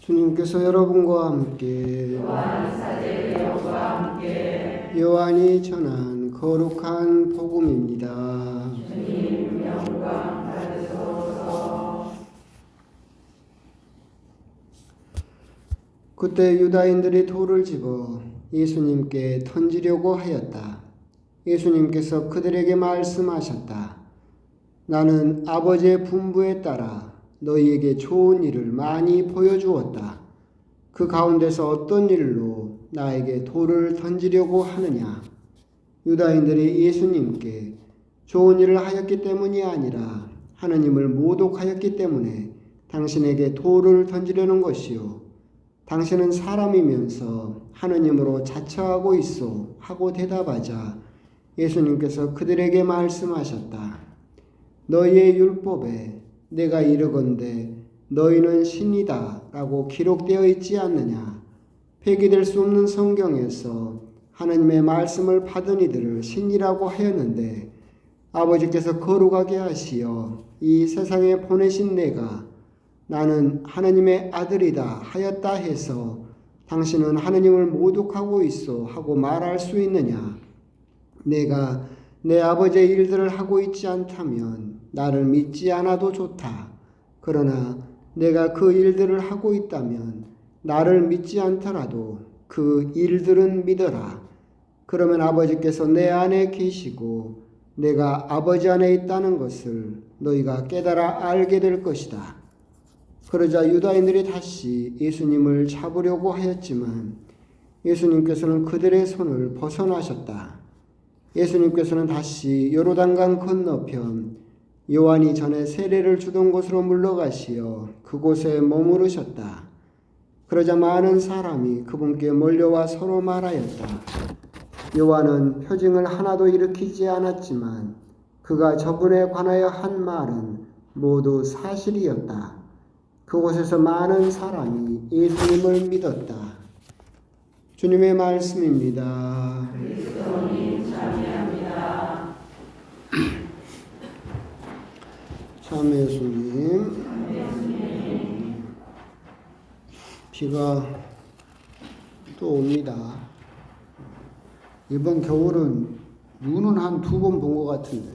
주님께서 여러분과 함께 요한이 전한 거룩한 복음입니다. 주님 영광 받으소서. 그때 유다인들이 돌을 집어 예수님께 던지려고 하였다. 예수님께서 그들에게 말씀하셨다. 나는 아버지의 분부에 따라 너희에게 좋은 일을 많이 보여주었다. 그 가운데서 어떤 일로 나에게 돌을 던지려고 하느냐? 유다인들이 예수님께 좋은 일을 하였기 때문이 아니라 하느님을 모독하였기 때문에 당신에게 돌을 던지려는 것이요. 당신은 사람이면서 하느님으로 자처하고 있소 하고 대답하자 예수님께서 그들에게 말씀하셨다. 너희의 율법에 내가 이르건대 너희는 신이다 라고 기록되어 있지 않느냐. 폐기될 수 없는 성경에서 하느님의 말씀을 받은 이들을 신이라고 하였는데 아버지께서 거룩하게 하시어 이 세상에 보내신 내가 나는 하느님의 아들이다 하였다 해서 당신은 하느님을 모독하고 있어 하고 말할 수 있느냐. 내가 내 아버지의 일들을 하고 있지 않다면 나를 믿지 않아도 좋다. 그러나 내가 그 일들을 하고 있다면 나를 믿지 않더라도 그 일들은 믿어라. 그러면 아버지께서 내 안에 계시고 내가 아버지 안에 있다는 것을 너희가 깨달아 알게 될 것이다. 그러자 유다인들이 다시 예수님을 잡으려고 하였지만 예수님께서는 그들의 손을 벗어나셨다. 예수님께서는 다시 요르단강 건너편 요한이 전에 세례를 주던 곳으로 물러가시어 그곳에 머무르셨다. 그러자 많은 사람이 그분께 몰려와 서로 말하였다. 요한은 표징을 하나도 일으키지 않았지만 그가 저분에 관하여 한 말은 모두 사실이었다. 그곳에서 많은 사람이 예수님을 믿었다. 주님의 말씀입니다. 그리스도님 참여합니다. 참회 예수님. 비가 또 옵니다. 이번 겨울은 눈은 한 2번 본 것 같은데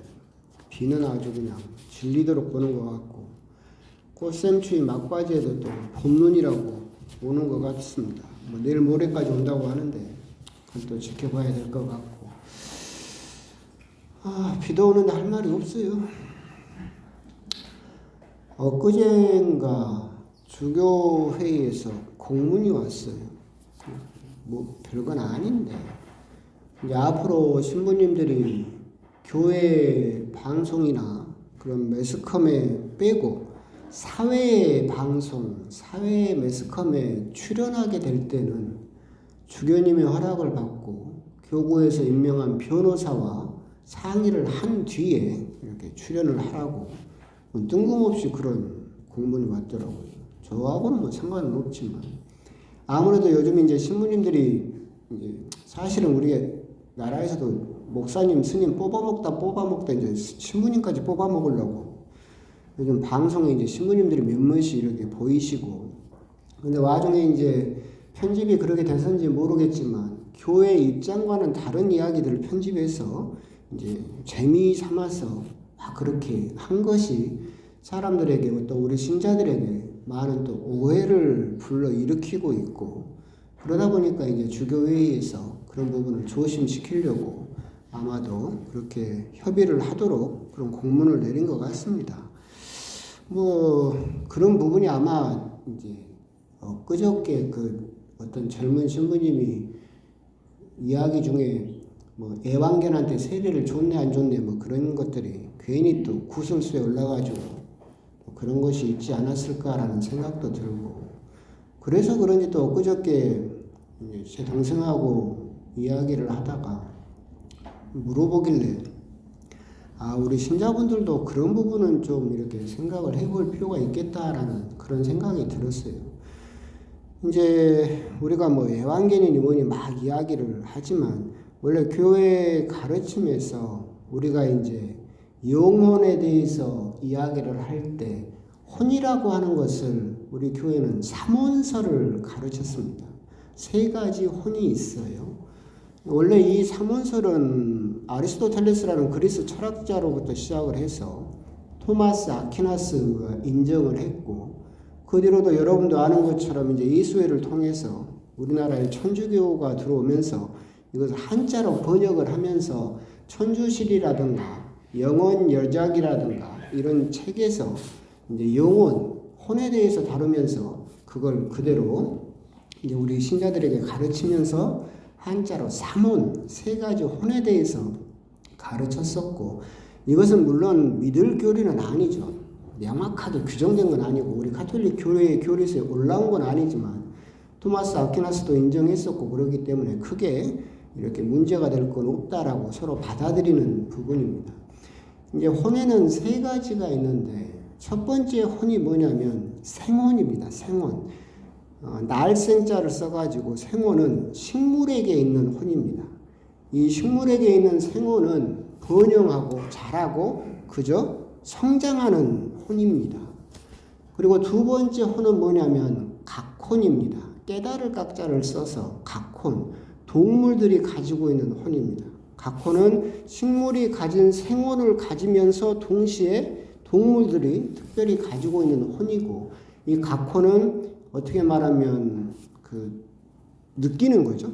비는 아주 그냥 질리도록 보는 것 같고 꽃샘추위 막바지에도 또 봄눈이라고 오는 것 같습니다. 뭐 내일 모레까지 온다고 하는데 그건 또 지켜봐야 될 것 같고 비도 오는데 할 말이 없어요. 엊그젠가 주교회의에서 공문이 왔어요. 뭐 별건 아닌데 이제 앞으로 신부님들이 교회 방송이나 그런 매스컴에 빼고 사회 방송, 사회 매스컴에 출연하게 될 때는 주교님의 허락을 받고 교구에서 임명한 변호사와 상의를 한 뒤에 이렇게 출연을 하라고 뜬금없이 그런 공문이 왔더라고요. 저하고는 뭐 상관은 없지만 아무래도 요즘 이제 신부님들이 이제 사실은 우리 나라에서도 목사님, 스님 뽑아먹다 이제 신부님까지 뽑아먹으려고 요즘 방송에 이제 신부님들이 몇몇이 이렇게 보이시고 근데 와중에 이제 편집이 그렇게 돼서인지 모르겠지만 교회 입장과는 다른 이야기들을 편집해서 이제 재미 삼아서 막 그렇게 한 것이 사람들에게 또 우리 신자들에게 많은 또 오해를 불러 일으키고 있고 그러다 보니까 이제 주교회의에서 그런 부분을 조심시키려고 아마도 그렇게 협의를 하도록 그런 공문을 내린 것 같습니다. 뭐 그런 부분이 아마 이제 그저께 그 어떤 젊은 신부님이 이야기 중에 뭐 애완견한테 세례를 줬네 안 줬네 뭐 그런 것들이 괜히 또 구설수에 올라가지고 그런 것이 있지 않았을까라는 생각도 들고 그래서 그런지 또 그저께 제 동생하고 이야기를 하다가 물어보길래 우리 신자분들도 그런 부분은 좀 이렇게 생각을 해볼 필요가 있겠다라는 그런 생각이 들었어요. 이제 우리가 뭐 애완견이니 뭐니 막 이야기를 하지만 원래 교회 가르침에서 우리가 이제 영혼에 대해서 이야기를 할 때 혼이라고 하는 것을 우리 교회는 삼원설을 가르쳤습니다. 세 가지 혼이 있어요. 원래 이 삼원설은 아리스토텔레스라는 그리스 철학자로부터 시작을 해서 토마스 아퀴나스가 인정을 했고, 그 뒤로도 여러분도 아는 것처럼 이제 이수회를 통해서 우리나라에 천주교가 들어오면서 이것을 한자로 번역을 하면서 천주실이라든가 영혼열작이라든가 이런 책에서 이제 영혼, 혼에 대해서 다루면서 그걸 그대로 이제 우리 신자들에게 가르치면서 한자로 삼혼, 세 가지 혼에 대해서 가르쳤었고, 이것은 물론 믿을 교리는 아니죠. 명확하게 규정된 건 아니고 우리 가톨릭 교회의 교리서에 올라온 건 아니지만 토마스 아퀴나스도 인정했었고, 그렇기 때문에 크게 이렇게 문제가 될 건 없다라고 서로 받아들이는 부분입니다. 이제 혼에는 세 가지가 있는데, 첫 번째 혼이 뭐냐면 생혼입니다. 생혼. 날생자를 써가지고 생혼은 식물에게 있는 혼입니다. 이 식물에게 있는 생혼은 번영하고 자라고 그저 성장하는 혼입니다. 그리고 두 번째 혼은 뭐냐면 각혼입니다. 깨달을 각자를 써서 각혼, 동물들이 가지고 있는 혼입니다. 각혼은 식물이 가진 생혼을 가지면서 동시에 동물들이 특별히 가지고 있는 혼이고, 이 각혼은 어떻게 말하면 느끼는 거죠.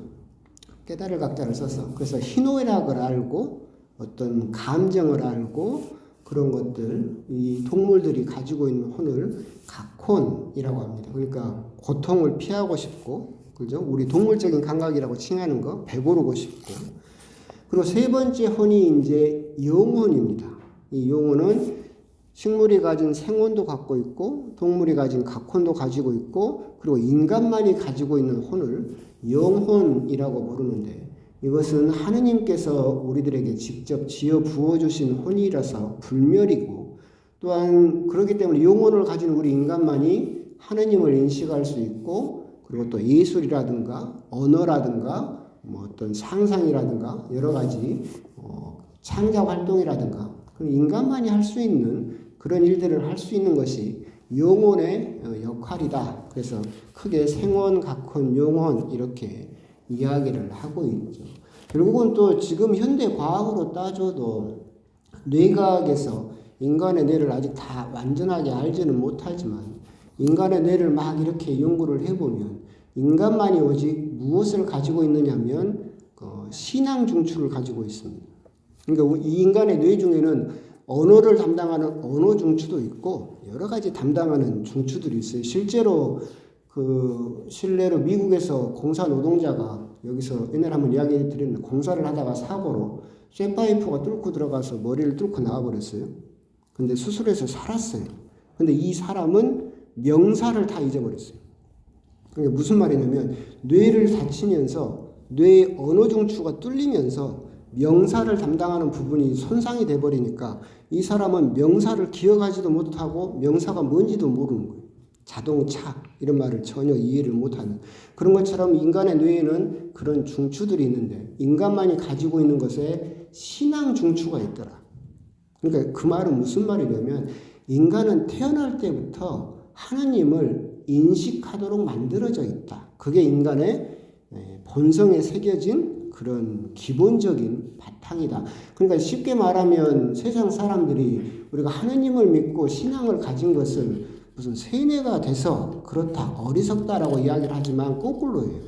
깨달을 각자를 써서. 그래서 희노애락을 알고 어떤 감정을 알고 그런 것들, 이 동물들이 가지고 있는 혼을 각혼이라고 합니다. 그러니까 고통을 피하고 싶고, 그죠? 우리 동물적인 감각이라고 칭하는 거, 배고르고 싶고. 그리고 세 번째 혼이 이제 영혼입니다. 이 영혼은 식물이 가진 생혼도 갖고 있고, 동물이 가진 각혼도 가지고 있고, 그리고 인간만이 가지고 있는 혼을 영혼이라고 부르는데, 이것은 하느님께서 우리들에게 직접 지어 부어주신 혼이라서 불멸이고, 또한 그렇기 때문에 영혼을 가진 우리 인간만이 하느님을 인식할 수 있고, 그리고 또 예술이라든가 언어라든가 뭐 어떤 상상이라든가 여러 가지 창작 활동이라든가 인간만이 할 수 있는 그런 일들을 할 수 있는 것이 영혼의 역할이다. 그래서 크게 생혼, 각혼, 영혼 이렇게 이야기를 하고 있죠. 결국은 또 지금 현대 과학으로 따져도 뇌과학에서 인간의 뇌를 아직 다 완전하게 알지는 못하지만 인간의 뇌를 막 이렇게 연구를 해보면 인간만이 오직 무엇을 가지고 있느냐면 신앙 중추를 가지고 있습니다. 그러니까 이 인간의 뇌 중에는 언어를 담당하는 언어 중추도 있고 여러 가지 담당하는 중추들이 있어요. 실제로 실내로 미국에서 공사 노동자가 여기서 옛날에 한번 이야기 드렸는데 공사를 하다가 사고로 쇠파이프가 뚫고 들어가서 머리를 뚫고 나와버렸어요. 근데 수술해서 살았어요. 근데 이 사람은 명사를 다 잊어버렸어요. 그러니까 무슨 말이냐면 뇌를 다치면서 뇌의 언어 중추가 뚫리면서 명사를 담당하는 부분이 손상이 돼버리니까 이 사람은 명사를 기억하지도 못하고 명사가 뭔지도 모르는 거예요. 자동차 이런 말을 전혀 이해를 못하는 그런 것처럼 인간의 뇌에는 그런 중추들이 있는데 인간만이 가지고 있는 것에 신앙 중추가 있더라. 그러니까 그 말은 무슨 말이냐면 인간은 태어날 때부터 하느님을 인식하도록 만들어져 있다. 그게 인간의 본성에 새겨진 그런 기본적인 바탕이다. 그러니까 쉽게 말하면 세상 사람들이 우리가 하느님을 믿고 신앙을 가진 것을 무슨 세뇌가 돼서 그렇다, 어리석다라고 이야기를 하지만 거꾸로예요.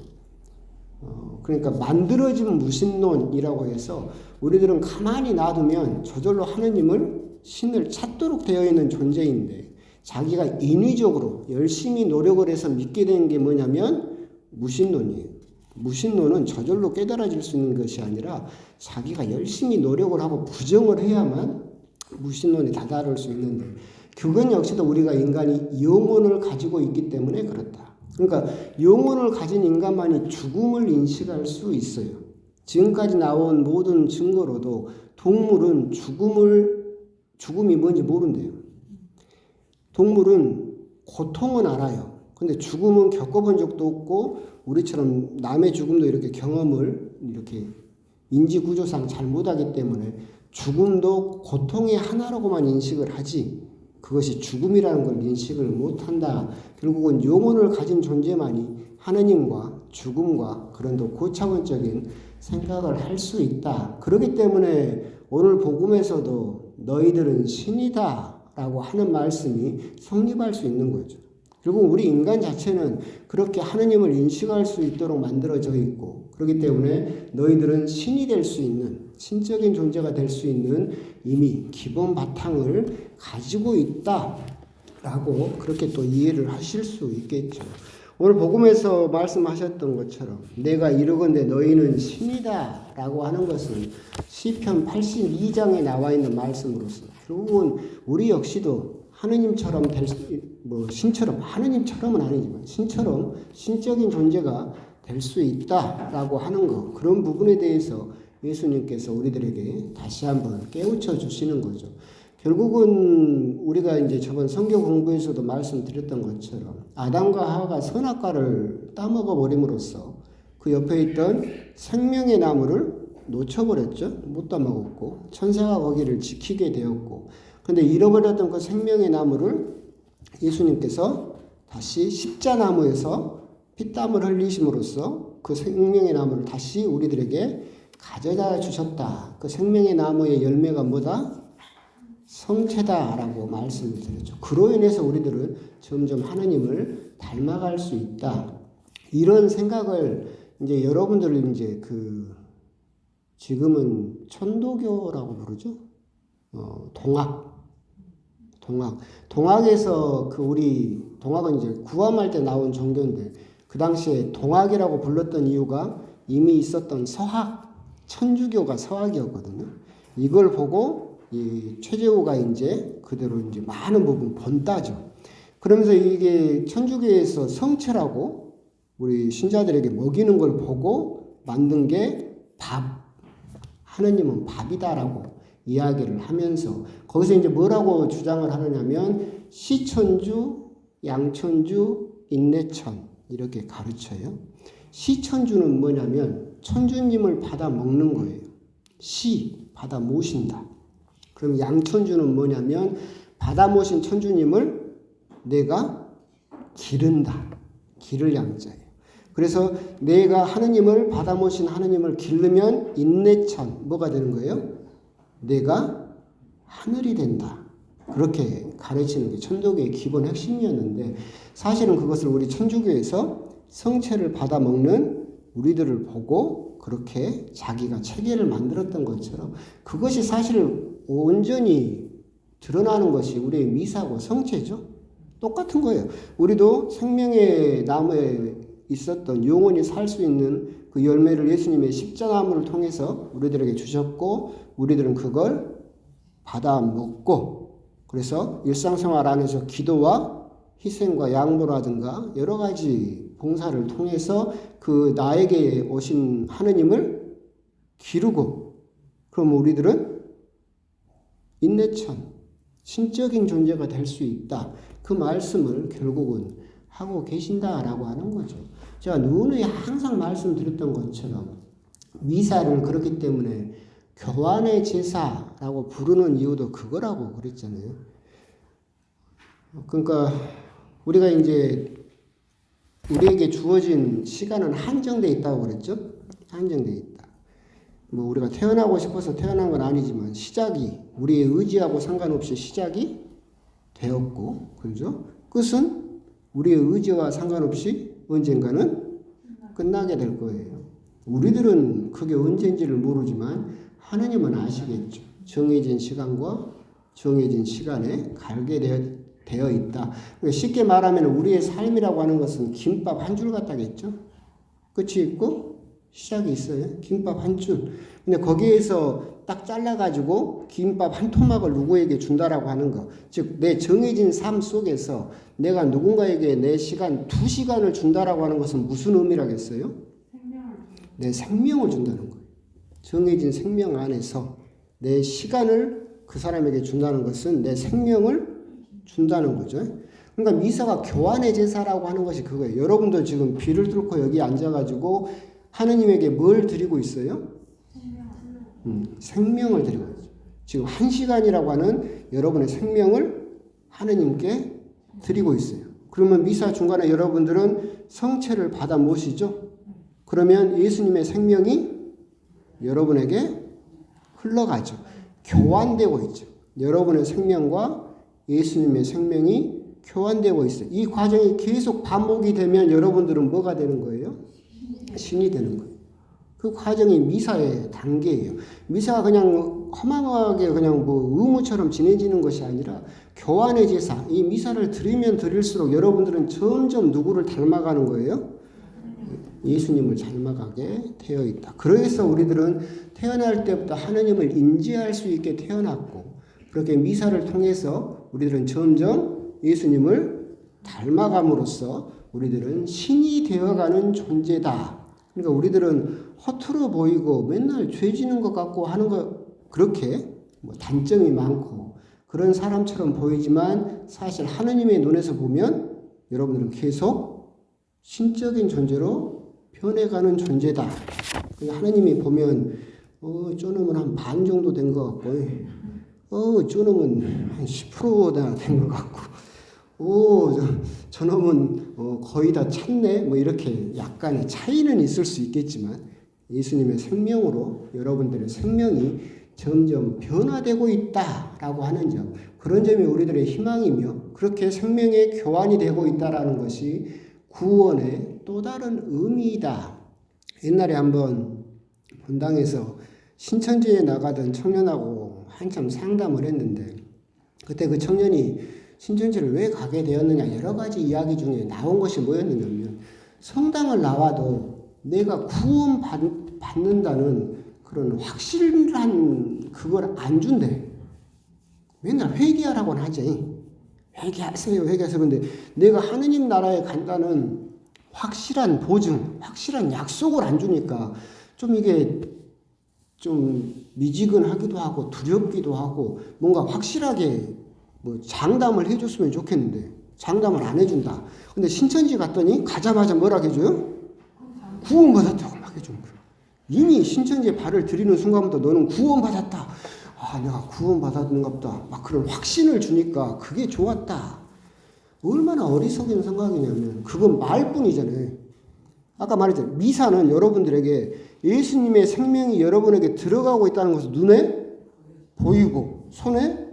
그러니까 만들어진 무신론이라고 해서 우리들은 가만히 놔두면 저절로 하느님을 신을 찾도록 되어 있는 존재인데 자기가 인위적으로 열심히 노력을 해서 믿게 되는 게 뭐냐면 무신론이에요. 무신론은 저절로 깨달아질 수 있는 것이 아니라 자기가 열심히 노력을 하고 부정을 해야만 무신론에 다다를 수 있는데 그건 역시도 우리가 인간이 영혼을 가지고 있기 때문에 그렇다. 그러니까 영혼을 가진 인간만이 죽음을 인식할 수 있어요. 지금까지 나온 모든 증거로도 동물은 죽음이 뭔지 모른대요. 동물은 고통은 알아요. 근데 죽음은 겪어본 적도 없고 우리처럼 남의 죽음도 이렇게 경험을 이렇게 인지구조상 잘 못하기 때문에 죽음도 고통의 하나라고만 인식을 하지 그것이 죽음이라는 걸 인식을 못한다. 결국은 영혼을 가진 존재만이 하느님과 죽음과 그런 더 고차원적인 생각을 할 수 있다. 그렇기 때문에 오늘 복음에서도 너희들은 신이다 라고 하는 말씀이 성립할 수 있는 거죠. 결국 우리 인간 자체는 그렇게 하느님을 인식할 수 있도록 만들어져 있고, 그렇기 때문에 너희들은 신이 될 수 있는, 신적인 존재가 될 수 있는 이미 기본 바탕을 가지고 있다라고 그렇게 또 이해를 하실 수 있겠죠. 오늘 복음에서 말씀하셨던 것처럼 내가 이르건대 너희는 신이다 라고 하는 것은 시편 82장에 나와 있는 말씀으로서 결국은 우리 역시도 하느님처럼 신처럼, 하느님처럼은 아니지만 신처럼 신적인 존재가 될 수 있다라고 하는 것, 그런 부분에 대해서 예수님께서 우리들에게 다시 한번 깨우쳐 주시는 거죠. 결국은 우리가 이제 저번 성경 공부에서도 말씀드렸던 것처럼 아담과 하와가 선악과를 따먹어 버림으로써 그 옆에 있던 생명의 나무를 놓쳐버렸죠. 못 따먹었고 천사가 거기를 지키게 되었고, 근데 잃어버렸던 그 생명의 나무를 예수님께서 다시 십자나무에서 피땀을 흘리심으로써 그 생명의 나무를 다시 우리들에게 가져다 주셨다. 그 생명의 나무의 열매가 뭐다? 성체다라고 말씀을 드렸죠. 그로 인해서 우리들은 점점 하나님을 닮아갈 수 있다. 이런 생각을 이제 여러분들 이제 지금은 천도교라고 부르죠. 동학에서 동학은 이제 구함할 때 나온 종교인데 그 당시에 동학이라고 불렀던 이유가 이미 있었던 천주교가 서학이었거든요. 이걸 보고 이 최재우가 이제 그대로 이제 많은 부분 본따죠. 그러면서 이게 천주교에서 성체라고 우리 신자들에게 먹이는 걸 보고 만든 게 하느님은 밥이다라고 이야기를 하면서 거기서 이제 뭐라고 주장을 하느냐면 시천주, 양천주, 인내천 이렇게 가르쳐요. 시천주는 뭐냐면 천주님을 받아 먹는 거예요. 받아 모신다. 그럼 양천주는 뭐냐면 받아 모신 천주님을 내가 기른다. 기를 양자예요. 그래서 내가 하느님을 받아 모신 하느님을 기르면 인내천 뭐가 되는 거예요? 내가 하늘이 된다. 그렇게 가르치는 게 천도교의 기본 핵심이었는데 사실은 그것을 우리 천주교에서 성체를 받아 먹는 우리들을 보고 그렇게 자기가 체계를 만들었던 것처럼 그것이 사실 온전히 드러나는 것이 우리의 미사고 성체죠. 똑같은 거예요. 우리도 생명의 나무에 있었던 영원히 살 수 있는 그 열매를 예수님의 십자나무를 통해서 우리들에게 주셨고 우리들은 그걸 받아 먹고 그래서 일상생활 안에서 기도와 희생과 양보라든가 여러 가지 봉사를 통해서 그 나에게 오신 하느님을 기르고 그럼 우리들은 인내천, 신적인 존재가 될 수 있다. 그 말씀을 결국은 하고 계신다라고 하는 거죠. 제가 누누이 항상 말씀드렸던 것처럼 미사를 그렇기 때문에 교환의 제사라고 부르는 이유도 그거라고 그랬잖아요. 그러니까 우리가 이제 우리에게 주어진 시간은 한정되어 있다고 그랬죠. 한정되어 있다. 뭐 우리가 태어나고 싶어서 태어난 건 아니지만 시작이 우리의 의지하고 상관없이 시작이 되었고, 그렇죠? 끝은 우리의 의지와 상관없이 언젠가는 끝나게 될 거예요. 우리들은 그게 언제인지를 모르지만 하느님은 아시겠죠. 정해진 시간과 정해진 시간에 갈게 되어 있다. 그러니까 쉽게 말하면 우리의 삶이라고 하는 것은 김밥 한 줄 같다겠죠. 끝이 있고 시작이 있어요. 김밥 한 줄. 근데 거기에서 딱 잘라가지고 김밥 한 토막을 누구에게 준다라고 하는 거. 즉, 내 정해진 삶 속에서 내가 누군가에게 내 시간, 2시간을 준다라고 하는 것은 무슨 의미라겠어요? 내 생명을 준다는 거예요. 정해진 생명 안에서 내 시간을 그 사람에게 준다는 것은 내 생명을 준다는 거죠. 그러니까 미사가 교환의 제사라고 하는 것이 그거예요. 여러분도 지금 비를 뚫고 여기 앉아가지고 하느님에게 뭘 드리고 있어요? 생명을 드리고 있어요. 지금 1시간이라고 하는 여러분의 생명을 하느님께 드리고 있어요. 그러면 미사 중간에 여러분들은 성체를 받아 모시죠. 그러면 예수님의 생명이 여러분에게 흘러가죠. 교환되고 있죠. 여러분의 생명과 예수님의 생명이 교환되고 있어요. 이 과정이 계속 반복이 되면 여러분들은 뭐가 되는 거예요? 신이 되는 거예요. 그 과정이 미사의 단계예요. 미사가 그냥 허망하게 그냥 뭐 의무처럼 지내지는 것이 아니라 교환의 제사, 이 미사를 드리면 드릴수록 여러분들은 점점 누구를 닮아가는 거예요? 예수님을 닮아가게 되어 있다. 그래서 우리들은 태어날 때부터 하느님을 인지할 수 있게 태어났고, 그렇게 미사를 통해서 우리들은 점점 예수님을 닮아감으로써 우리들은 신이 되어가는 존재다. 그러니까 우리들은 허투루 보이고 맨날 죄 지는 것 같고 하는 거, 그렇게 뭐 단점이 많고 그런 사람처럼 보이지만 사실 하느님의 눈에서 보면 여러분들은 계속 신적인 존재로 변해가는 존재다. 하느님이 보면 저놈은 한 반 정도 된 것 같고 저놈은 한 10%나 된 것 같고 저놈은 거의 다 찼네. 뭐 이렇게 약간의 차이는 있을 수 있겠지만 예수님의 생명으로 여러분들의 생명이 점점 변화되고 있다라고 하는 점, 그런 점이 우리들의 희망이며 그렇게 생명의 교환이 되고 있다라는 것이 구원의 또 다른 의미이다. 옛날에 한번 본당에서 신천지에 나가던 청년하고 한참 상담을 했는데, 그때 그 청년이 신천지를 왜 가게 되었느냐 여러 가지 이야기 중에 나온 것이 뭐였느냐면, 성당을 나와도 내가 구원 받는다는 그런 확실한 그걸 안 준대. 맨날 회개하라고는 하지. 회개하세요, 회개하세요. 근데 내가 하느님 나라에 간다는 확실한 보증, 확실한 약속을 안 주니까 좀 이게 좀 미지근하기도 하고 두렵기도 하고, 뭔가 확실하게 뭐 장담을 해줬으면 좋겠는데 장담을 안 해준다. 근데 신천지 갔더니 가자마자 뭐라 해줘요? 구원받았다고 막 해주는 거예요. 이미 신천지에 발을 들이는 순간부터 너는 구원받았다. 내가 구원받았는가 보다. 막 그런 확신을 주니까 그게 좋았다. 얼마나 어리석은 생각이냐면 그건 말뿐이잖아요. 아까 말했잖아요. 미사는 여러분들에게 예수님의 생명이 여러분에게 들어가고 있다는 것을 눈에 보이고 손에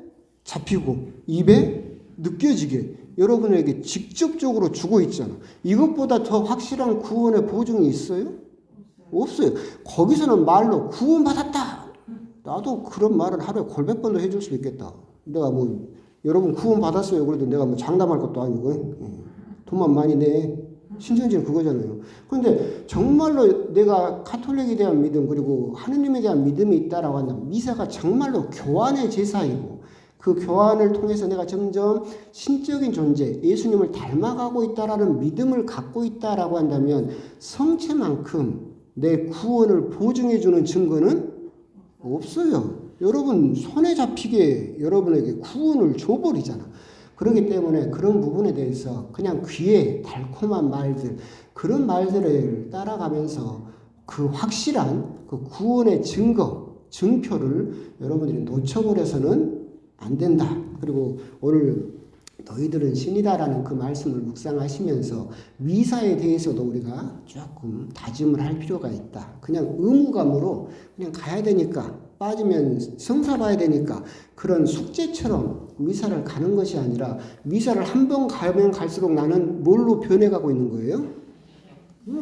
잡히고 입에 느껴지게 여러분에게 직접적으로 주고 있잖아. 이것보다 더 확실한 구원의 보증이 있어요? 없어요. 거기서는 말로 구원받았다. 나도 그런 말을 하루에 골백 번도 해줄 수 있겠다. 내가 뭐 여러분 구원받았어요. 그래도 내가 뭐 장담할 것도 아니고 돈만 많이 내. 신천지는 그거잖아요. 그런데 정말로 내가 카톨릭에 대한 믿음 그리고 하느님에 대한 믿음이 있다라고 한다면 미사가 정말로 교환의 제사이고, 그 교환을 통해서 내가 점점 신적인 존재, 예수님을 닮아가고 있다라는 믿음을 갖고 있다라고 한다면 성체만큼 내 구원을 보증해주는 증거는 없어요. 여러분 손에 잡히게 여러분에게 구원을 줘버리잖아. 그렇기 때문에 그런 부분에 대해서 그냥 귀에 달콤한 말들, 그런 말들을 따라가면서 그 확실한 그 구원의 증거, 증표를 여러분들이 놓쳐버려서는 안 된다. 그리고 오늘 너희들은 신이다라는 그 말씀을 묵상하시면서 미사에 대해서도 우리가 조금 다짐을 할 필요가 있다. 그냥 의무감으로 그냥 가야 되니까, 빠지면 성사 봐야 되니까 그런 숙제처럼 미사를 가는 것이 아니라, 미사를 한 번 가면 갈수록 나는 뭘로 변해가고 있는 거예요?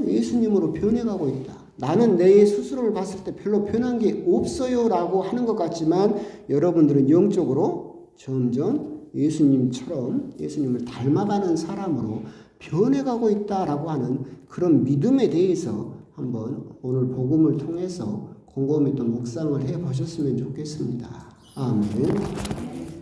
예수님으로 변해가고 있다. 나는 내 스스로를 봤을 때 별로 변한 게 없어요 라고 하는 것 같지만 여러분들은 영적으로 점점 예수님처럼 예수님을 닮아가는 사람으로 변해가고 있다라고 하는 그런 믿음에 대해서 한번 오늘 복음을 통해서 곰곰이 또 묵상을 해보셨으면 좋겠습니다. 아멘.